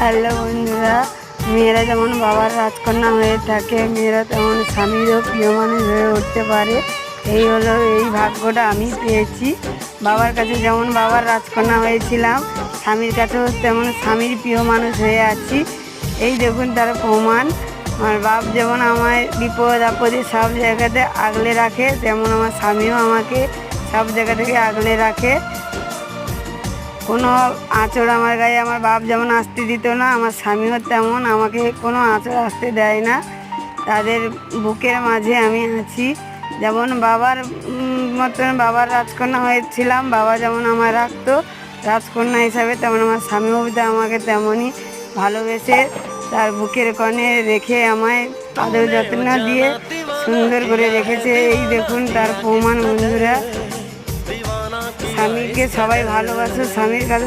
Hello বন্ধুরা, মেয়েরা যেমন বাবার রাজকন্যা হয়ে থাকে, মেয়েরা তেমন স্বামীরও প্রিয় মানুষ হয়ে উঠতে পারে। এই ভাগ্যটা আমি পেয়েছি। বাবার কাছে যেমন বাবার রাজকন্যা হয়েছিলাম, স্বামীর কাছেও তেমন স্বামীর প্রিয় মানুষ হয়ে আছি। এই দেখুন তার প্রমাণ। আমার বাপ যেমন আমায় বিপদ আপদে সব জায়গাতে আগলে রাখে, তেমন আমার স্বামীও আমাকে সব জায়গা থেকে আগলে রাখে। কোনো আঁচড় আমার গায়ে আমার বাপ যেমন আসতে দিত না, আমার স্বামীও তেমন আমাকে কোনো আঁচড় আসতে দেয় না। তাদের বুকের মাঝে আমি আছি। যেমন বাবার মতন বাবার রাজকন্যা হয়েছিলাম, বাবা যেমন আমায় রাখতো রাজকন্যা হিসাবে, তেমন আমার স্বামীও আমাকে তেমনই ভালোবেসে তার বুকের কোণে রেখে আমায় আদর যত্ন দিয়ে সুন্দর করে রেখেছে। এই দেখুন তার প্রমাণ বন্ধুরা। স্বামীকে সবাই ভালোবাসে, স্বামীর কাছে